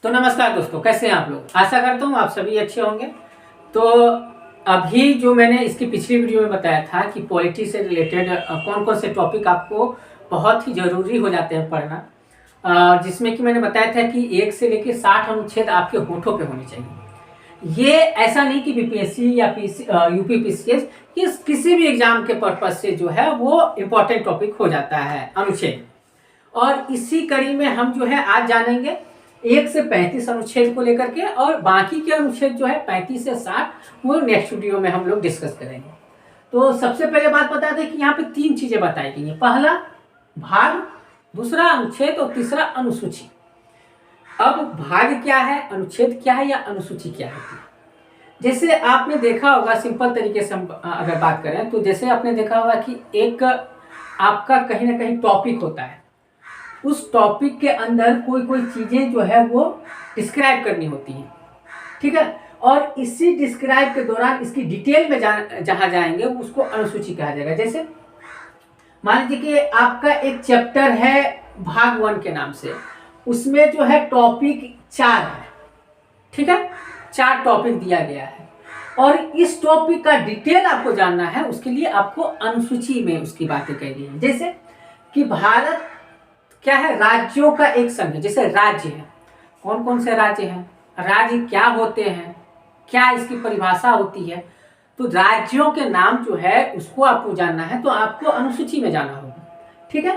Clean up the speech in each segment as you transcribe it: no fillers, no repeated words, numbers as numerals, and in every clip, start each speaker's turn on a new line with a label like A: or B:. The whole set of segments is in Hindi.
A: तो नमस्कार दोस्तों, कैसे हैं आप लोग। आशा करता हूँ आप सभी अच्छे होंगे। तो अभी जो मैंने इसकी पिछली वीडियो में बताया था कि पॉलिटी से रिलेटेड कौन कौन से टॉपिक आपको बहुत ही ज़रूरी हो जाते हैं पढ़ना, जिसमें कि मैंने बताया था कि 1 से लेकर 60 अनुच्छेद आपके होठों पे होने चाहिए। ये ऐसा नहीं कि बीपीएससी या यूपीपीसीएस किसी भी एग्जाम के पर्पज से जो है वो इम्पोर्टेंट टॉपिक हो जाता है अनुच्छेद। और इसी कड़ी में हम जो है आज जानेंगे 1 से 35 अनुच्छेद को लेकर के, और बाकी के अनुच्छेद जो है 35 से 60 वो नेक्स्ट वीडियो में हम लोग डिस्कस करेंगे। तो सबसे पहले बात बता दें कि यहाँ पे 3 चीजें बताई गई हैं। पहला भाग, दूसरा अनुच्छेद और तीसरा अनुसूची। अब भाग क्या है, अनुच्छेद क्या है या अनुसूची क्या है। जैसे आपने देखा होगा, सिंपल तरीके से हम अगर बात करें तो जैसे आपने देखा होगा कि एक आपका कहीं ना कहीं टॉपिक होता है, उस टॉपिक के अंदर कोई कोई चीज़ें जो है वो डिस्क्राइब करनी होती हैं, ठीक है। और इसी डिस्क्राइब के दौरान इसकी डिटेल में जहाँ जाएंगे उसको अनुसूची कहा जाएगा। जैसे मान लीजिए कि आपका एक चैप्टर है भाग 1 के नाम से, उसमें जो है टॉपिक 4 है, ठीक है। 4 टॉपिक दिया गया है और इस टॉपिक का डिटेल आपको जानना है, उसके लिए आपको अनुसूची में उसकी बातें कही गई हैं। जैसे कि भारत क्या है, राज्यों का एक संघ है। जैसे राज्य है, कौन कौन से राज्य हैं, राज्य क्या होते हैं, क्या इसकी परिभाषा होती है। तो राज्यों के नाम जो है उसको आपको जानना है, तो आपको अनुसूची में जाना होगा, ठीक है।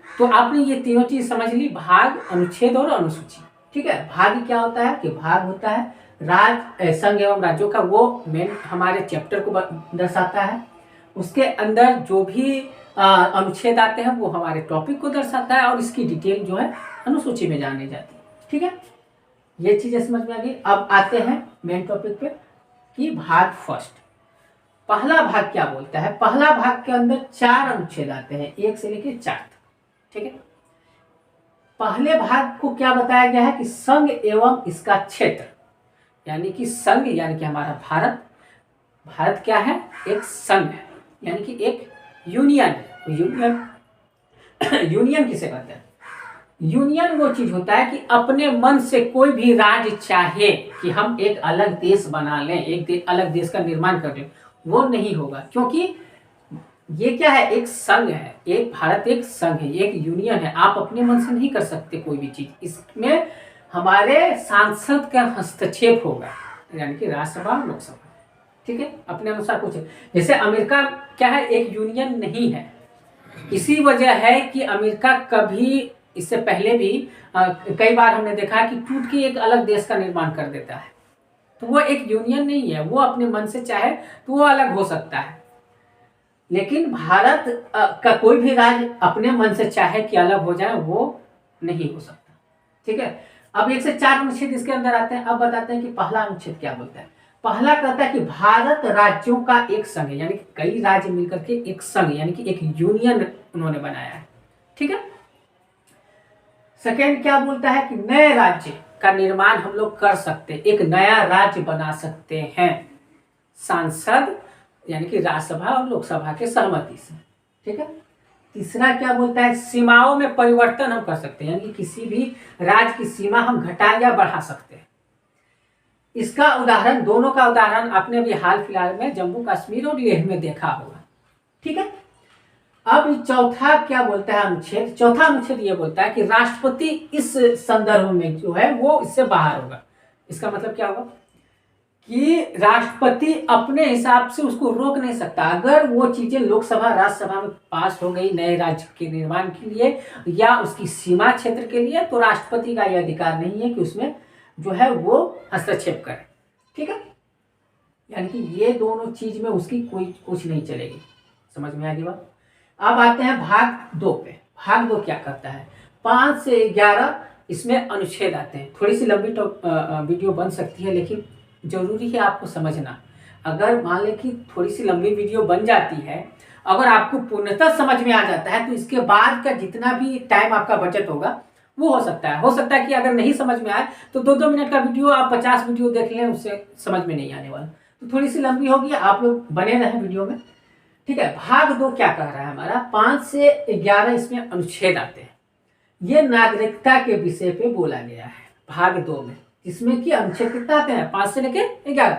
A: तो आपने ये तीनों चीज समझ ली, भाग, अनुच्छेद और अनुसूची, ठीक है। भाग क्या होता है कि भाग होता है राज्य, संघ एवं राज्यों का, वो मेन हमारे चैप्टर को दर्शाता है। उसके अंदर जो भी अनुच्छेद आते हैं वो हमारे टॉपिक को दर्शाता है और इसकी डिटेल जो है अनुसूची में जानी जाती है, ठीक है। ये चीजें समझ में आ गई। अब आते हैं मेन टॉपिक पे कि भाग फर्स्ट, पहला भाग क्या बोलता है। पहला भाग के अंदर 4 अनुच्छेद आते हैं, 1 से लेकर 4 तक, ठीक है। पहले भाग को क्या बताया गया है कि संघ एवं इसका क्षेत्र, यानी कि संघ यानी कि हमारा भारत। भारत क्या है, एक संघ है, यानी कि एक यूनियन। यूनियन किसे कहते हैं, यूनियन वो चीज होता है कि अपने मन से कोई भी राज्य चाहे कि हम एक अलग देश बना लें, एक अलग देश का निर्माण कर लें, वो नहीं होगा। क्योंकि ये क्या है, एक संघ है, एक भारत एक संघ है, एक यूनियन है। आप अपने मन से नहीं कर सकते कोई भी चीज, इसमें हमारे सांसद का हस्तक्षेप होगा, यानी कि राज्यसभा लोकसभा, ठीक है, अपने अनुसार कुछ। जैसे अमेरिका क्या है, एक यूनियन नहीं है। इसी वजह है कि अमेरिका कभी, इससे पहले भी कई बार हमने देखा है कि टूट के एक अलग देश का निर्माण कर देता है। तो वो एक यूनियन नहीं है, वो अपने मन से चाहे तो वो अलग हो सकता है। लेकिन भारत का कोई भी राज्य अपने मन से चाहे कि अलग हो जाए, वो नहीं हो सकता, ठीक है। अब 1 से 4 अनुच्छेद इसके अंदर आते हैं। अब बताते हैं कि पहला अनुच्छेद क्या बोलता है। पहला कहता है कि भारत राज्यों का एक संघ है, यानी कि कई राज्य मिलकर के एक संघ, यानी कि एक यूनियन उन्होंने बनाया है, ठीक है। सेकेंड क्या बोलता है कि नए राज्य का निर्माण हम लोग कर सकते हैं, एक नया राज्य बना सकते हैं सांसद यानी कि राज्यसभा और लोकसभा के सहमति से, ठीक है। तीसरा क्या बोलता है, सीमाओं में परिवर्तन हम कर सकते हैं, यानी कि किसी भी राज्य की सीमा हम घटा या बढ़ा सकते हैं। इसका उदाहरण, दोनों का उदाहरण आपने अभी हाल फिलहाल में जम्मू कश्मीर और लेह में देखा होगा, ठीक है। अब चौथा क्या बोलता है अनुच्छेद, चौथा अनुच्छेद ये बोलता है कि राष्ट्रपति इस संदर्भ में जो है वो इससे बाहर होगा। इसका मतलब क्या होगा कि राष्ट्रपति अपने हिसाब से उसको रोक नहीं सकता। अगर वो चीजें लोकसभा राज्यसभा में पास हो गई नए राज्य के निर्माण के लिए या उसकी सीमा क्षेत्र के लिए, तो राष्ट्रपति का यह अधिकार नहीं है कि उसमें जो है वो हस्तक्षेप करे, ठीक है। यानी कि ये दोनों चीज में उसकी कोई कुछ नहीं चलेगी। समझ में आ गई बात। अब आते हैं भाग 2 पे। भाग 2 क्या करता है, 5 से 11 इसमें अनुच्छेद आते हैं। थोड़ी सी लंबी वीडियो बन सकती है, लेकिन जरूरी है आपको समझना। अगर मान लें कि थोड़ी सी लंबी वीडियो बन जाती है, अगर आपको पूर्णतः समझ में आ जाता है, तो इसके बाद का जितना भी टाइम आपका बचत होगा वो हो सकता है कि अगर नहीं समझ में आए तो 2-2 मिनट का वीडियो आप 50 वीडियो देख लें, उससे समझ में नहीं आने वाला। तो थोड़ी सी लंबी होगी, आप लोग बने रहें वीडियो में, ठीक है। भाग 2 क्या कह रहा है हमारा, 5 से 11 इसमें अनुच्छेद आते हैं। ये नागरिकता के विषय पे बोला गया है। भाग 2 में, जिसमें कि अनुच्छेद कितना आते हैं 5 से लेके 11।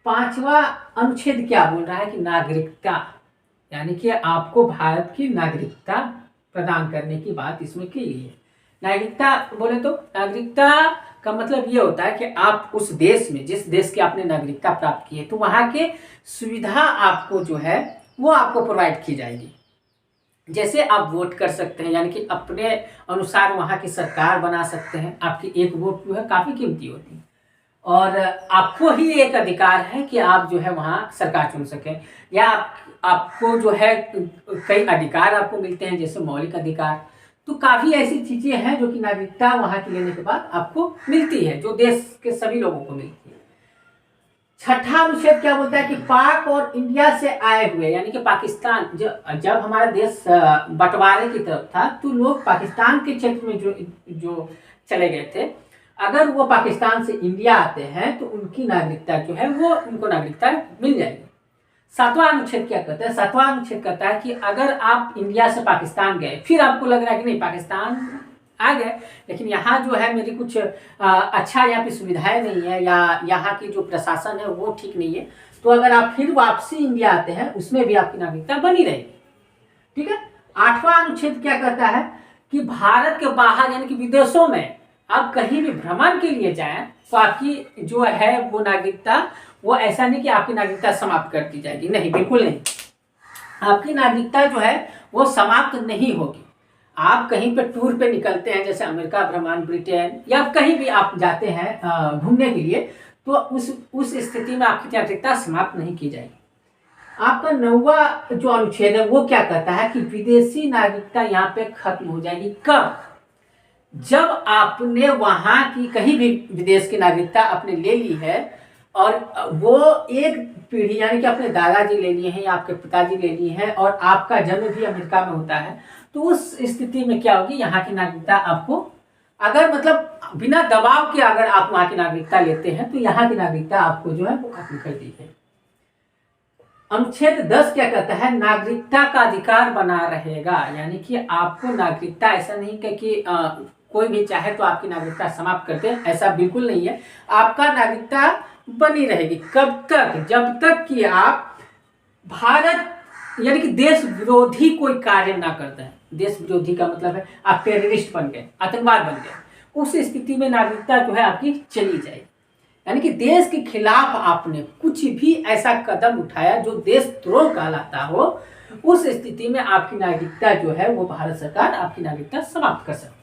A: 5वां अनुच्छेद क्या बोल रहा है कि नागरिकता, यानी कि आपको भारत की नागरिकता प्रदान करने की बात इसमें की गई है। नागरिकता बोले तो नागरिकता का मतलब ये होता है कि आप उस देश में, जिस देश की आपने नागरिकता प्राप्त की है, तो वहाँ के सुविधा आपको जो है वो आपको प्रोवाइड की जाएगी। जैसे आप वोट कर सकते हैं, यानी कि अपने अनुसार वहाँ की सरकार बना सकते हैं। आपकी एक वोट जो है काफ़ी कीमती होती है, और आपको ही एक अधिकार है कि आप जो है वहाँ सरकार चुन सकें, या आपको जो है कई अधिकार आपको मिलते हैं, जैसे मौलिक अधिकार। तो काफ़ी ऐसी चीज़ें हैं जो कि नागरिकता वहाँ की लेने के बाद आपको मिलती है, जो देश के सभी लोगों को मिलती है। 6ठा अनुच्छेद क्या बोलता है कि पाक और इंडिया से आए हुए, यानी कि पाकिस्तान, जब हमारा देश बंटवारे की तरफ था, तो लोग पाकिस्तान के क्षेत्र में जो चले गए थे, अगर वो पाकिस्तान से इंडिया आते हैं तो उनकी नागरिकता जो है वो उनको नागरिकता मिल जाएगी। 7वां अनुच्छेद क्या कहता है? 7वां अनुच्छेद कहता है कि अगर आप इंडिया से पाकिस्तान गए, फिर आपको लग रहा है कि नहीं पाकिस्तान आ गए, लेकिन यहाँ जो है मेरी कुछ अच्छा यहाँ पे सुविधाएं नहीं है, या यहाँ की जो प्रशासन है वो ठीक नहीं है, तो अगर आप फिर वापसी इंडिया आते हैं, उसमें भी आपकी नागरिकता बनी रहेगी। ठीक है। 8वां अनुच्छेद क्या कहता है कि भारत के बाहर, यानी कि विदेशों में आप कहीं भी भ्रमण के लिए जाएं, तो आपकी जो है वो नागरिकता, वो ऐसा नहीं कि आपकी नागरिकता समाप्त कर दी जाएगी, नहीं, बिल्कुल नहीं। आपकी नागरिकता जो है वो समाप्त नहीं होगी। आप कहीं पे टूर पे निकलते हैं, जैसे अमेरिका भ्रमण, ब्रिटेन, या कहीं भी आप जाते हैं घूमने के लिए, तो उस स्थिति में आपकी नागरिकता समाप्त नहीं की जाएगी। आपका 9वां जो अनुच्छेद है वो क्या कहता है कि विदेशी नागरिकता यहाँ पे खत्म हो जाएगी। कब? जब आपने वहाँ की कहीं भी विदेश की नागरिकता आपने ले ली है, और वो एक पीढ़ी, यानी कि अपने दादाजी ले लिए हैं या आपके पिताजी ले लिए हैं, और आपका जन्म भी अमेरिका में होता है, तो उस स्थिति में क्या होगी, यहाँ की नागरिकता आपको, अगर मतलब बिना दबाव के अगर आप वहाँ की नागरिकता लेते हैं, तो यहाँ की नागरिकता आपको जो है वो खत्म कर दी है। अनुच्छेद 10 क्या कहता है? नागरिकता का अधिकार बना रहेगा, यानी कि आपको नागरिकता, ऐसा नहीं कि कोई भी चाहे तो आपकी नागरिकता समाप्त कर दे, ऐसा बिल्कुल नहीं है। आपका नागरिकता बनी रहेगी। कब तक? जब तक कि आप भारत, यानी कि देश विरोधी कोई कार्य ना करते हैं। देश विरोधी का मतलब है आप टेररिस्ट बन गए, आतंकवाद बन गए, उस स्थिति में नागरिकता जो है आपकी चली जाएगी। यानी कि देश के खिलाफ आपने कुछ भी ऐसा कदम उठाया जो देशद्रोह कहलाता हो, उस स्थिति में आपकी नागरिकता जो है वो भारत सरकार आपकी नागरिकता समाप्त कर सकती है।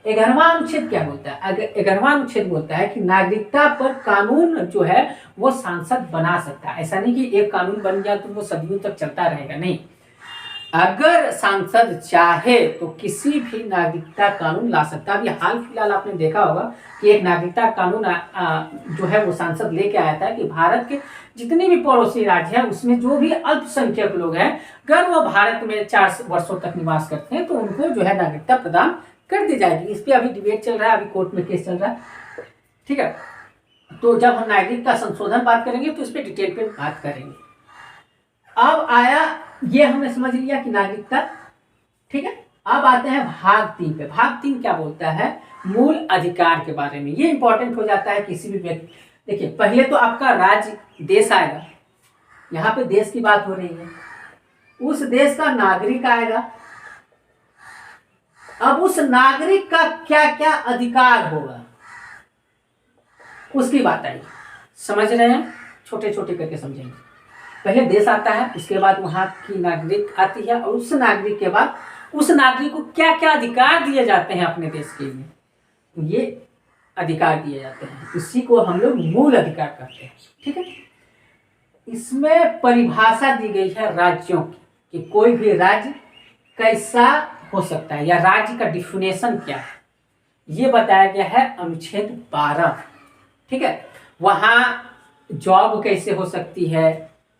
A: 11वां अनुच्छेद क्या बोलता है? 11वां अनुच्छेद बोलता है कि नागरिकता पर कानून जो है वो सांसद बना सकता है। ऐसा नहीं कि एक कानून बन गया तो वो सदियों तक चलता रहेगा, नहीं। अगर सांसद चाहे तो किसी भी नागरिकता कानून ला सकता है। अभी हाल फिलहाल आपने देखा होगा कि एक नागरिकता कानून जो है वो सांसद लेके आया था कि भारत के जितने भी पड़ोसी राज्य हैं उसमें जो भी अल्पसंख्यक लोग हैं, अगर वो भारत में 4 वर्षों तक निवास करते हैं, तो उनको जो है नागरिकता प्रदान कर दी जाएगी। इस पर अभी डिबेट चल रहा है, अभी कोर्ट में केस चल रहा है। ठीक है, तो जब हम नागरिक का संशोधन बात करेंगे तो इस पर डिटेल पे बात करेंगे। अब आया, ये हमने समझ लिया कि नागरिकता, ठीक है। अब आते हैं भाग 3 पे। भाग 3 क्या बोलता है? मूल अधिकार के बारे में। ये इंपॉर्टेंट हो जाता है किसी भी व्यक्ति। देखिए, पहले तो आपका राज्य, देश आएगा, यहाँ पे देश की बात हो रही है, उस देश का नागरिक आएगा। अब उस नागरिक का क्या क्या अधिकार होगा उसकी बात आएगी। समझ रहे हैं? छोटे छोटे करके समझेंगे। पहले देश आता है, उसके बाद वहाँ की नागरिक आती है, और उस नागरिक के बाद उस नागरिक को क्या क्या अधिकार दिए जाते हैं अपने देश के लिए, तो ये अधिकार दिए जाते हैं, इसी को हम लोग मूल अधिकार कहते हैं। ठीक है, इसमें परिभाषा दी गई है राज्यों की कि कोई भी राज्य कैसा हो सकता है, या राज्य का डिफिनेशन क्या है, ये बताया गया है अनुच्छेद 12। ठीक है, वहाँ जॉब कैसे हो सकती है,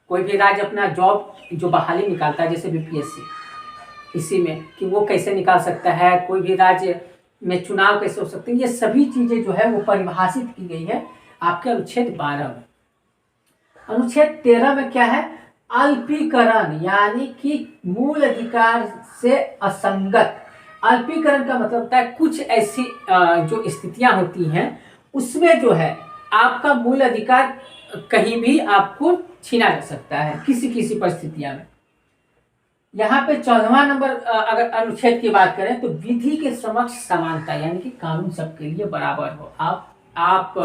A: कोई भी राज्य अपना जॉब जो बहाली निकालता है, जैसे बीपीएससी, इसी में कि वो कैसे निकाल सकता है, कोई भी राज्य में चुनाव कैसे हो सकते हैं, ये सभी चीज़ें जो है वो परिभाषित की गई है आपके अनुच्छेद 12 में। अनुच्छेद 13 में क्या है? अल्पीकरण, यानी कि मूल अधिकार से असंगत, अल्पीकरण का मतलब होता है कुछ ऐसी जो स्थितियां होती हैं उसमें जो है आपका मूल अधिकार कहीं भी आपको छीना जा सकता है किसी किसी परिस्थितियां में। यहाँ पे 14वां नंबर अगर अनुच्छेद की बात करें तो विधि के समक्ष समानता, यानी कि कानून सबके लिए बराबर हो। आप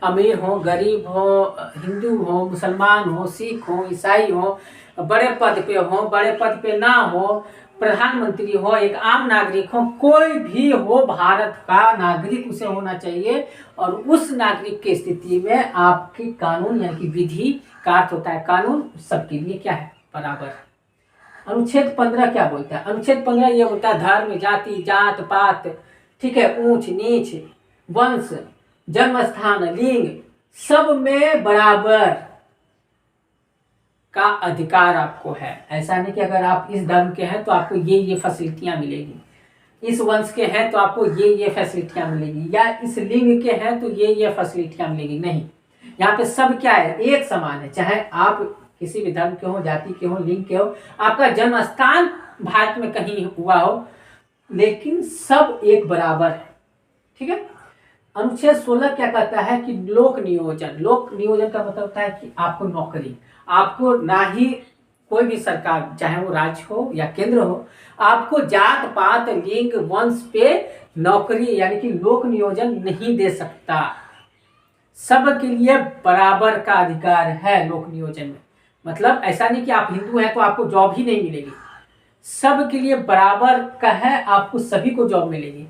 A: अमीर हो, गरीब हो, हिंदू हो, मुसलमान हो, सिख हो, ईसाई हो, बड़े पद पे हो, बड़े पद पे ना हो, प्रधानमंत्री हो, एक आम नागरिक हो, कोई भी हो, भारत का नागरिक उसे होना चाहिए। और उस नागरिक की स्थिति में आपकी कानून यानी कि विधि का अर्थ होता है कानून सबके लिए क्या है, बराबर। अनुच्छेद 15 क्या बोलता है? अनुच्छेद 15 ये बोलता है धर्म, जाति, जात पात, ठीक है, ऊंच नीच, वंश, जन्म स्थान, लिंग, सब में बराबर का अधिकार आपको है। ऐसा नहीं कि अगर आप इस धर्म के हैं तो आपको ये फैसिलिटियां मिलेगी, इस वंश के हैं तो आपको ये फैसिलिटियां मिलेगी, या इस लिंग के हैं तो ये फैसिलिटियां मिलेगी। नहीं, यहाँ पे सब क्या है, एक समान है। चाहे आप किसी भी धर्म के हो, जाति के हो, लिंग के हो, आपका जन्म स्थान भारत में कहीं हुआ हो, लेकिन सब एक बराबर है, ठीक है। अनुच्छेद 16 क्या कहता है कि लोक नियोजन। लोक नियोजन का मतलब होता है कि आपको नौकरी, आपको ना ही कोई भी सरकार, चाहे वो राज्य हो या केंद्र हो, आपको जात पात लिंग वंश पे नौकरी यानी कि लोक नियोजन नहीं दे सकता। सबके लिए बराबर का अधिकार है लोक नियोजन में। मतलब ऐसा नहीं कि आप हिंदू हैं तो आपको जॉब ही नहीं मिलेगी, सबके लिए बराबर का है, आपको सभी को जॉब मिलेगी।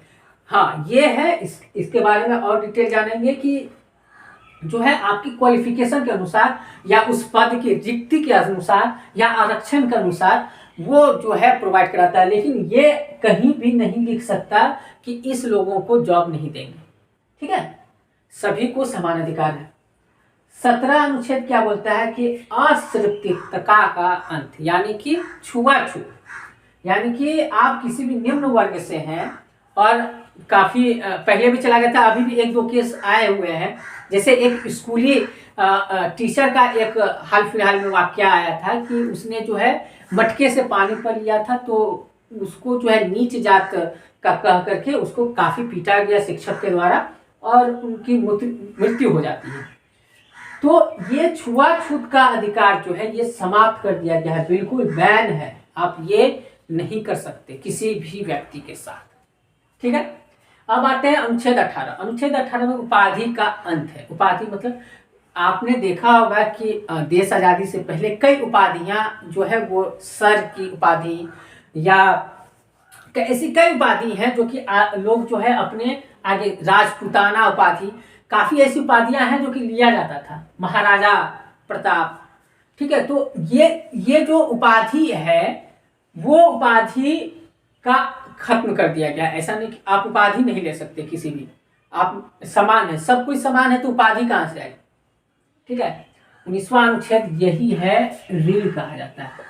A: हाँ, ये है इसके बारे में और डिटेल जानेंगे कि जो है आपकी क्वालिफिकेशन के अनुसार या उस पद की रिक्ति के अनुसार या आरक्षण के अनुसार वो जो है प्रोवाइड कराता है, लेकिन ये कहीं भी नहीं लिख सकता कि इस लोगों को जॉब नहीं देंगे, ठीक है। सभी को समान अधिकार है। 17 अनुच्छेद क्या बोलता है कि अशिक्षितता का अंत, यानी कि छुआछूत, यानी कि आप किसी भी निम्न वर्ग से हैं, और काफी पहले भी चला गया था, अभी भी एक दो केस आए हुए हैं। जैसे एक स्कूली टीचर का एक हाल फिलहाल में वाकया आया था कि उसने जो है मटके से पानी पर लिया था, तो उसको जो है नीच जात का कह करके उसको काफी पीटा गया शिक्षक के द्वारा और उनकी मृत्यु हो जाती है। तो ये छुआछूत का अधिकार जो है ये समाप्त कर दिया गया है, बिल्कुल बैन है, आप ये नहीं कर सकते किसी भी व्यक्ति के साथ, ठीक है। अब आते हैं अनुच्छेद 18। अनुच्छेद 18 में उपाधि का अंत है। उपाधि मतलब आपने देखा होगा कि देश आजादी से पहले कई उपाधियां जो है वो सर की उपाधि या ऐसी कई उपाधि हैं जो कि लोग जो है अपने आगे, राजपूताना उपाधि, काफी ऐसी उपाधियां हैं जो कि लिया जाता था, महाराजा प्रताप, ठीक है। तो ये जो उपाधि है वो उपाधि का खत्म कर दिया गया। ऐसा नहीं कि आप उपाधि नहीं ले सकते किसी भी, आप समान है, सब कुछ समान है, तो उपाधि कहां से आएगी, ठीक है। 19वां अनुच्छेद यही है, रीढ़ कहा जाता है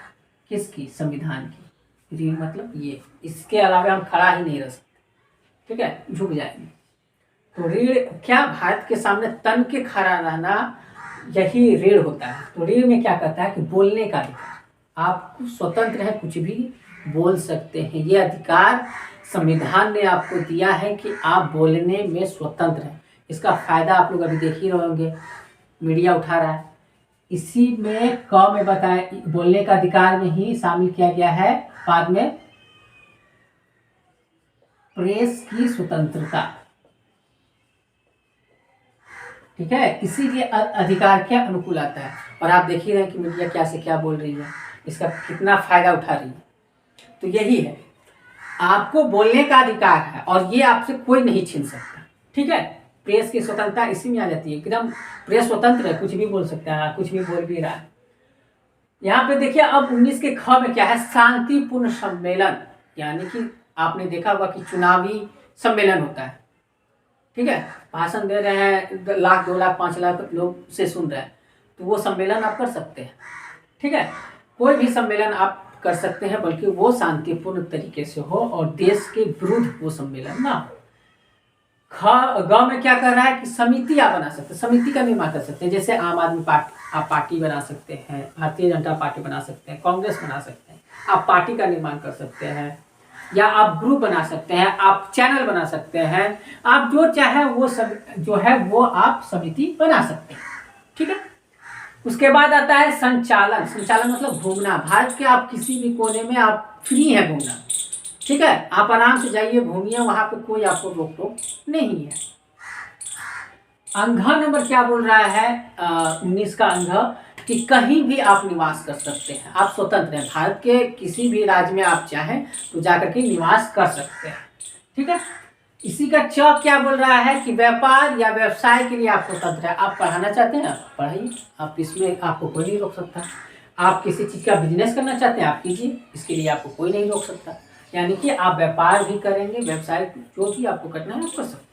A: किसकी, संविधान की। रीढ़ मतलब ये, इसके अलावा हम खड़ा ही नहीं रह सकते, ठीक है, झुक जाएंगे। तो रीढ़ क्या, भारत के सामने तन के खड़ा रहना यही रीढ़ होता है। तो रीढ़ में क्या कहता है कि बोलने का अधिकार, आप स्वतंत्र है, कुछ भी बोल सकते हैं, ये अधिकार संविधान ने आपको दिया है कि आप बोलने में स्वतंत्र हैं। इसका फायदा आप लोग अभी देख ही रहे होंगे, मीडिया उठा रहा है। इसी में क में बताया, बोलने का अधिकार में ही शामिल किया गया है बाद में प्रेस की स्वतंत्रता, ठीक है। इसीलिए अधिकार के अनुकूल आता है। और आप देख ही रहे हैं कि मीडिया क्या से क्या बोल रही है, इसका कितना फायदा उठा रही है। तो यही है, आपको बोलने का अधिकार है और ये आपसे कोई नहीं छीन सकता, ठीक है। प्रेस की स्वतंत्रता इसी में आ जाती है, एकदम प्रेस स्वतंत्र है, कुछ भी बोल सकता है, कुछ भी बोल भी रहा है। यहाँ पे देखिए अब 19 के ख में क्या है, शांतिपूर्ण सम्मेलन, यानी कि आपने देखा होगा कि चुनावी सम्मेलन होता है, ठीक है, भाषण दे रहे हैं, 1 लाख 2 लाख 5 लाख लोग से सुन रहे हैं, तो वो सम्मेलन आप कर सकते हैं, ठीक है। कोई भी सम्मेलन आप कर सकते हैं, बल्कि वो शांतिपूर्ण तरीके से हो और देश के विरुद्ध वो सम्मेलन ना हो। ग में क्या कर रहा है कि समिति आप बना सकते हैं, समिति का निर्माण कर सकते हैं। जैसे आम आदमी पार्टी आप पार्टी बना सकते हैं, भारतीय जनता पार्टी बना सकते हैं, कांग्रेस बना सकते हैं, आप पार्टी का निर्माण कर सकते हैं, या आप ग्रुप बना सकते हैं, आप चैनल बना सकते हैं, आप जो चाहे वो सब जो है वो आप समिति बना सकते हैं। ठीक है। उसके बाद आता है संचालन। संचालन मतलब घूमना। भारत के आप किसी भी कोने में आप फ्री है घूमना। ठीक है, आप आराम से जाइए, घूमिए, वहां पे कोई आपको रोक टोक नहीं है। अंग नंबर क्या बोल रहा है 19 का अंग कि कहीं भी आप निवास कर सकते हैं, आप स्वतंत्र हैं। भारत के किसी भी राज्य में आप चाहें तो जाकर के निवास कर सकते हैं। ठीक है। इसी का च क्या बोल रहा है कि व्यापार या व्यवसाय के लिए आप स्वतंत्र है। आप पढ़ाना चाहते हैं आप पढ़ाइए, आप इसमें आपको कोई नहीं रोक सकता। आप किसी चीज़ का बिजनेस करना चाहते हैं आप कीजिए, इसके लिए आपको कोई नहीं रोक सकता। यानी कि आप व्यापार भी करेंगे, व्यवसाय जो भी आपको करना है आप कर सकते हैं।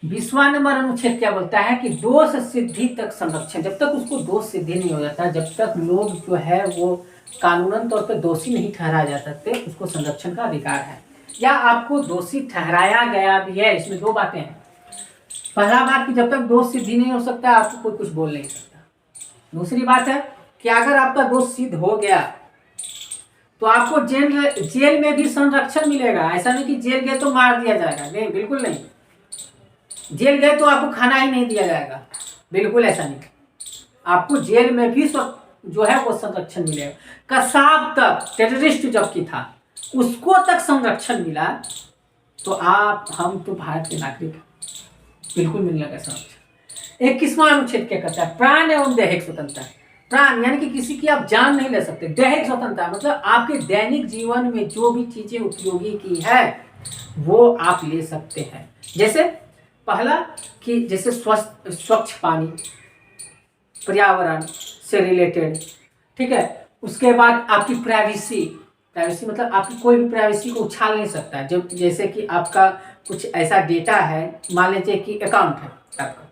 A: 20वां नंबर अनुच्छेद क्या बोलता है कि दोष सिद्धि तक संरक्षण। जब तक उसको दोष सिद्धि नहीं हो जाता, जब तक लोग जो है वो कानूनन तौर पर दोषी नहीं ठहराए जा सकते, उसको संरक्षण का अधिकार है। या आपको दोषी ठहराया गया भी है, इसमें दो बातें हैं। पहला बात कि जब तक दोष सिद्धि नहीं हो सकता आपको कोई कुछ बोल नहीं सकता। दूसरी बात है कि अगर आपका दोष सिद्ध हो गया तो आपको जेल में भी संरक्षण मिलेगा। ऐसा नहीं कि जेल गए तो मार दिया जाएगा, नहीं, बिल्कुल नहीं। जेल गए तो आपको खाना ही नहीं दिया जाएगा, बिल्कुल ऐसा नहीं। आपको जेल में भी जो है वो संरक्षण मिलेगा। कसाब तक, टेररिस्ट जबकि था, उसको तक संरक्षण मिला, तो हम तो भारत के नागरिक, बिल्कुल मिलने का संरक्षण। 21वां अनुच्छेद क्या कहता है? प्राण एवं दैहिक स्वतंत्रता। प्राण यानी कि किसी की आप जान नहीं ले सकते। दैहिक स्वतंत्रता मतलब आपके दैनिक जीवन में जो भी चीजें उपयोगी की है वो आप ले सकते हैं। जैसे पहला कि जैसे स्वच्छ पानी, पर्यावरण से रिलेटेड। ठीक है। उसके बाद आपकी प्राइवेसी मतलब आपकी कोई भी प्राइवेसी को उछाल नहीं सकता। जब जैसे कि आपका कुछ ऐसा डेटा है, मान लीजिए कि अकाउंट है आपका,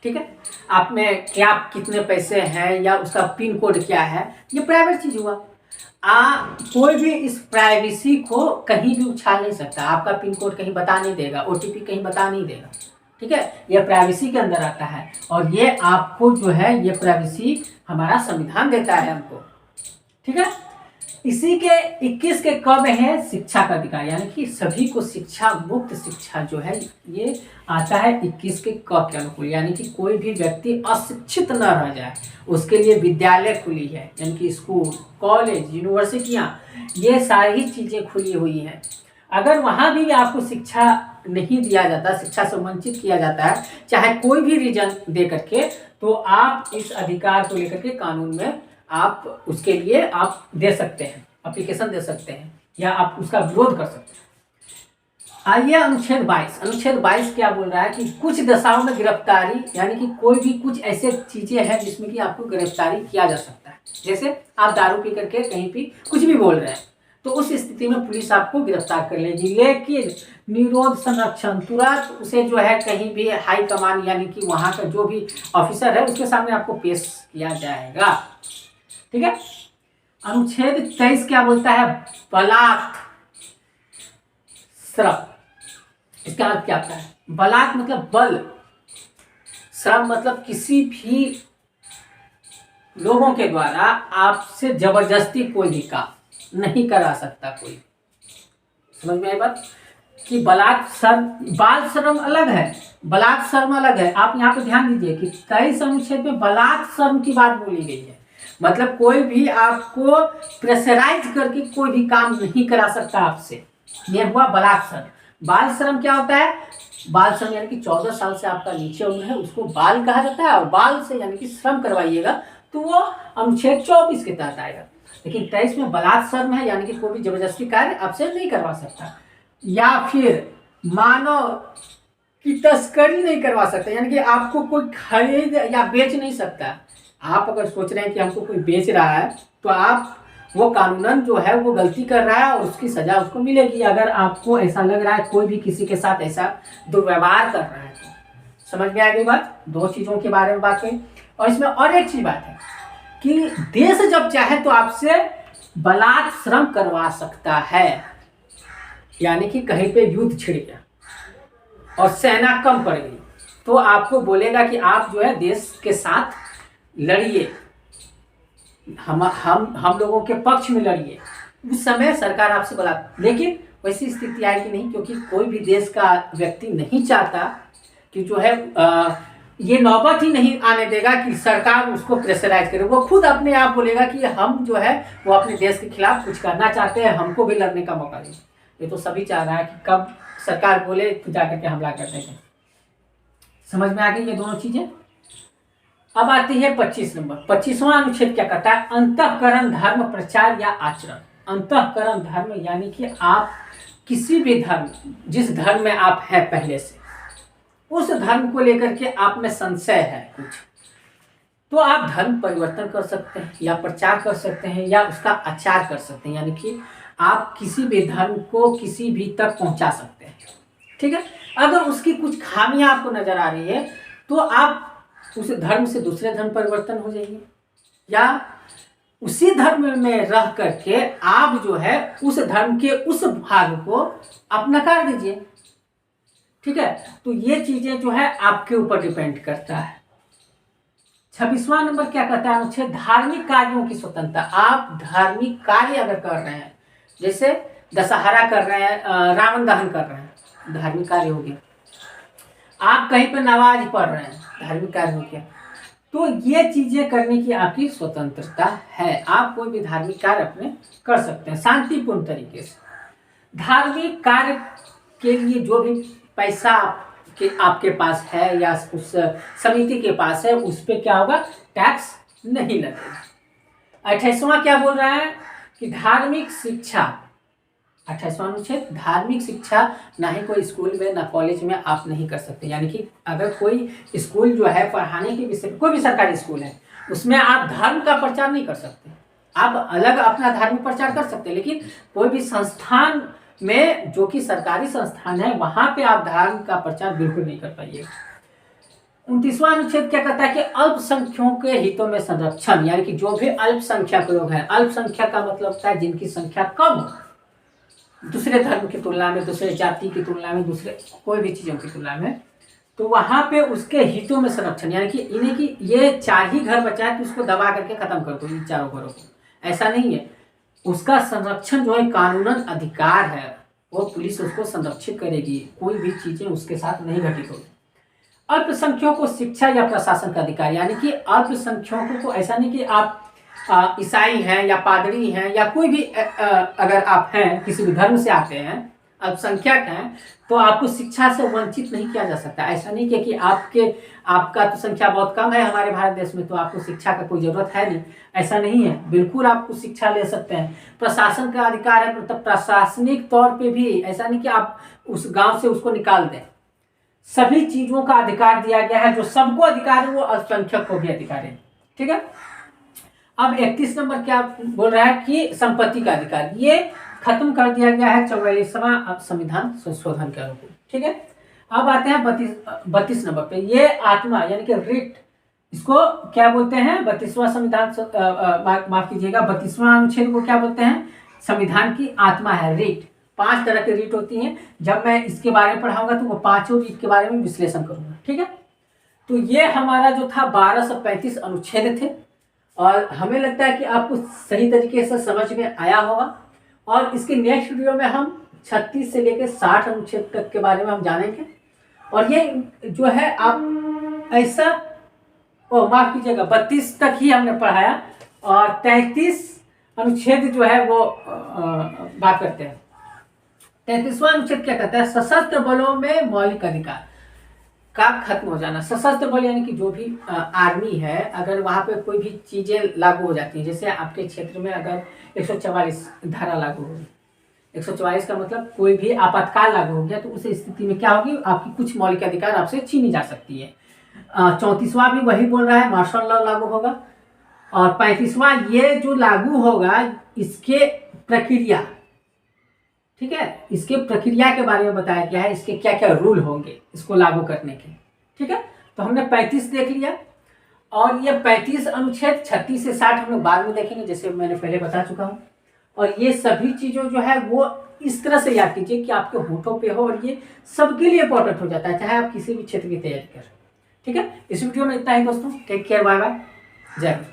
A: ठीक है, आप में क्या कितने पैसे हैं या उसका पिन कोड क्या है, ये प्राइवेट चीज हुआ। कोई भी इस प्राइवेसी को कहीं भी उछाल नहीं सकता। आपका पिन कोड कहीं बता नहीं देगा, ओटीपी कहीं बता नहीं देगा। ठीक है, ये प्राइवेसी के अंदर आता है। और ये आपको जो है ये प्राइवेसी हमारा संविधान देता है हमको। ठीक है। इसी के 21 के कब है शिक्षा का अधिकार, यानी कि सभी को शिक्षा, मुक्त शिक्षा जो है ये आता है 21 के क के अनुकूल। यानी कि कोई भी व्यक्ति अशिक्षित न रह जाए, उसके लिए विद्यालय खुली है, यानी कि स्कूल, कॉलेज, यूनिवर्सिटियां, ये सारी चीजें खुली हुई हैं। अगर वहां भी आपको शिक्षा नहीं दिया जाता, शिक्षा से वंचित किया जाता है, चाहे कोई भी रीजन दे करके, तो आप इस अधिकार को लेकर के कानून में आप उसके लिए आप दे सकते हैं, एप्लीकेशन दे सकते हैं, या आप उसका विरोध कर सकते हैं। आइए अनुच्छेद 22। अनुच्छेद 22 क्या बोल रहा है कि कुछ दशाओं में गिरफ्तारी, यानी कि कोई भी कुछ ऐसे चीजें हैं जिसमें कि आपको गिरफ्तारी किया जा सकता है। जैसे आप दारू पी करके कहीं भी कुछ भी बोल रहे हैं, तो उस स्थिति में पुलिस आपको गिरफ्तार कर लेगी। लेकिन निरोध संरक्षण, तुरंत उसे जो है कहीं भी हाई कमान, यानी कि वहां का जो भी ऑफिसर है उसके सामने आपको पेश किया जाएगा। ठीक है। अनुच्छेद 23 क्या बोलता है? बलात् श्रम। इसका अर्थ क्या होता है? बलात् मतलब बल, श्रम मतलब किसी भी लोगों के द्वारा आपसे जबरदस्ती कोई भी काम नहीं करा सकता कोई। समझ में आई बात? कि बलात् श्रम, बाल श्रम अलग है, बलात् श्रम अलग है। आप यहाँ पे ध्यान दीजिए कि 23 अनुच्छेद में बलात् श्रम की बात बोली गई है। मतलब कोई भी आपको प्रेशराइज करके कोई भी काम नहीं करा सकता आपसे, यह हुआ बलात् श्रम। बाल श्रम क्या होता है? बाल श्रम यानी कि 14 साल से आपका नीचे उम्र है उसको बाल कहा जाता है, और बाल से यानी कि श्रम करवाइएगा तो वो अनुच्छेद 24 के तहत आएगा। लेकिन 23 में बलात् श्रम है, यानी कि कोई भी जबरदस्ती कार्य आपसे नहीं करवा सकता। या फिर मानव की तस्करी नहीं करवा सकता, यानी कि आपको कोई खरीद या बेच नहीं सकता। आप अगर सोच रहे हैं कि हमको कोई बेच रहा है तो आप वो कानूनन जो है वो गलती कर रहा है और उसकी सजा उसको मिलेगी। अगर आपको ऐसा लग रहा है कोई भी किसी के साथ ऐसा दुर्व्यवहार कर रहा है तो समझ में आ गई बात? दो चीज़ों के बारे में बात हुई। और इसमें और एक चीज बात है कि देश जब चाहे तो आपसे बलात् श्रम करवा सकता है। यानी कि कहीं पे युद्ध छिड़ गया और सेना कम पड़ गई तो आपको बोलेगा कि आप जो है देश के साथ लड़िए, हम लोगों के पक्ष में लड़िए, उस समय सरकार आपसे बुला, लेकिन वैसी स्थिति आएगी नहीं, क्योंकि कोई भी देश का व्यक्ति नहीं चाहता कि जो है ये नौबत ही नहीं आने देगा कि सरकार उसको प्रेशराइज करे। वो खुद अपने आप बोलेगा कि हम जो है वो अपने देश के खिलाफ कुछ करना चाहते हैं, हमको भी लड़ने का मौका दें। ये तो सभी चाह रहा है कि कब सरकार बोले तो जाकर के हमला कर देंगे। समझ में आ गई ये दोनों चीजें। अब आती है 25 नंबर। 25वां अनुच्छेद क्या कहता है? अंतःकरण धर्म प्रचार या आचरण। अंतःकरण धर्म यानी कि आप किसी भी धर्म, जिस धर्म में आप हैं पहले से, उस धर्म को लेकर के आप में संशय है कुछ, तो आप धर्म परिवर्तन कर सकते हैं या प्रचार कर सकते हैं या उसका आचार कर सकते हैं, यानी कि आप किसी भी धर्म को किसी भी तक पहुंचा सकते हैं। ठीक है, अगर उसकी कुछ खामियां आपको नजर आ रही है तो आप उस धर्म से दूसरे धर्म परिवर्तन हो जाएंगे, या उसी धर्म में रह करके आप जो है उस धर्म के उस भाग को आप नकार दीजिए। ठीक है, तो ये चीजें जो है आपके ऊपर डिपेंड करता है। 26वां नंबर क्या कहता है अनुच्छेद? धार्मिक कार्यों की स्वतंत्रता। आप धार्मिक कार्य अगर कर रहे हैं, जैसे दशहरा कर रहे हैं, रावण दहन कर रहे हैं, धार्मिक कार्य हो गया। आप कहीं पर नमाज पढ़ रहे हैं, धार्मिक कार्य हो गया। तो ये चीजें करने की आपकी स्वतंत्रता है, आप कोई भी धार्मिक कार्य अपने कर सकते हैं शांतिपूर्ण तरीके से। धार्मिक कार्य के लिए जो भी पैसा के आपके पास है या उस समिति के पास है, उस पर क्या होगा? टैक्स नहीं लगेगा। 28वां क्या बोल रहा है कि धार्मिक शिक्षा, 28वां अनुच्छेद, धार्मिक शिक्षा ना ही कोई स्कूल में ना कॉलेज में आप नहीं कर सकते। यानी कि अगर कोई स्कूल जो है पढ़ाने के विषय, कोई भी सरकारी स्कूल है, उसमें आप धर्म का प्रचार नहीं कर सकते। आप अलग अपना धार्मिक प्रचार कर सकते हैं, लेकिन कोई भी संस्थान में जो कि सरकारी संस्थान है, वहां पे आप धर्म का प्रचार बिल्कुल नहीं कर पाइएगा। 29वां अनुच्छेद क्या कहता है कि अल्पसंख्यकों के हितों में संरक्षण, यानी कि जो भी अल्पसंख्यक लोग हैं, अल्पसंख्यक का मतलब होता है जिनकी संख्या कम हो दूसरे धर्म की तुलना में, दूसरे जाति की तुलना में, दूसरे कोई भी चीजों की तुलना में, तो वहां पे उसके हितों में संरक्षण, यानी कि इन्हें कि ये 4 ही घर बचा है तो उसको दबा करके खत्म कर दो इन 4 घरों को, ऐसा नहीं है। उसका संरक्षण जो है कानूनन अधिकार है, वो पुलिस उसको संरक्षित करेगी, कोई भी चीजें उसके साथ नहीं घटित होगी। अल्पसंख्यकों को शिक्षा या प्रशासन का अधिकार, यानी कि अल्पसंख्यकों को ऐसा नहीं कि आप ईसाई हैं या पादरी हैं या कोई भी अगर आप हैं किसी भी धर्म से आते हैं, अल्पसंख्यक हैं, तो आपको शिक्षा से वंचित नहीं किया जा सकता। ऐसा नहीं कि आपका तो संख्या बहुत कम है हमारे भारत देश में, तो आपको शिक्षा का कोई जरूरत है नहीं, ऐसा नहीं है। बिल्कुल आपको शिक्षा ले सकते हैं। प्रशासन का अधिकार है, मतलब प्रशासनिक तौर पे भी ऐसा नहीं कि आप उस गांव से उसको निकाल दें। सभी चीजों का अधिकार दिया गया है, जो सबको अधिकार है वो अल्पसंख्यक को भी अधिकार है। ठीक है, अब 31 नंबर क्या बोल रहा है कि संपत्ति का अधिकार, ये खत्म कर दिया गया है 44वां संविधान संशोधन के अनुरूप। ठीक है, अब आते हैं 32 नंबर पे, ये आत्मा यानी कि रिट, इसको क्या बोलते हैं? 32वां संविधान, माफ कीजिएगा, 32वां अनुच्छेद को क्या बोलते हैं? संविधान की आत्मा है रिट। 5 तरह की रिट होती हैं। जब मैं इसके बारे में पढ़ाऊंगा तो वो 5 रिट के बारे में विश्लेषण करूंगा। ठीक है, तो ये हमारा जो था 1235 अनुच्छेद थे, और हमें लगता है कि आपको सही तरीके से समझ में आया होगा। और इसके नेक्स्ट वीडियो में हम 36 से लेकर 60 अनुच्छेद तक के बारे में हम जानेंगे। और ये जो है आप ऐसा, माफ कीजिएगा, 32 तक ही हमने पढ़ाया, और 33 अनुच्छेद जो है वो बात करते हैं। 33वां अनुच्छेद क्या कहता है? सशस्त्र बलों में मौलिक अधिकार का खत्म हो जाना। सशस्त्र बल यानी कि जो भी आर्मी है, अगर वहाँ पे कोई भी चीज़ें लागू हो जाती हैं, जैसे आपके क्षेत्र में अगर 144 धारा लागू होगी, 144 का मतलब कोई भी आपातकाल लागू हो गया, तो उस स्थिति में क्या होगी? आपकी कुछ मौलिक अधिकार आपसे छीनी जा सकती है। 34वां भी वही बोल रहा है, मार्शल लॉ लागू होगा। और 35वां ये जो लागू होगा, इसके प्रक्रिया, ठीक है, इसके प्रक्रिया के बारे में बताया गया है, इसके क्या क्या रूल होंगे इसको लागू करने के। ठीक है, तो हमने 35 देख लिया, और ये 35 अनुच्छेद 36 से 60 हम लोग बाद में देखेंगे, जैसे मैंने पहले बता चुका हूँ। और ये सभी चीज़ों जो है वो इस तरह से याद कीजिए कि आपके होठों पे हो, और ये सबके लिए इंपॉर्टेंट हो जाता है, चाहे आप किसी भी क्षेत्र की तैयारी करें। ठीक है, इस वीडियो में इतना ही दोस्तों। टेक केयर, बाय बाय, जय हिंद।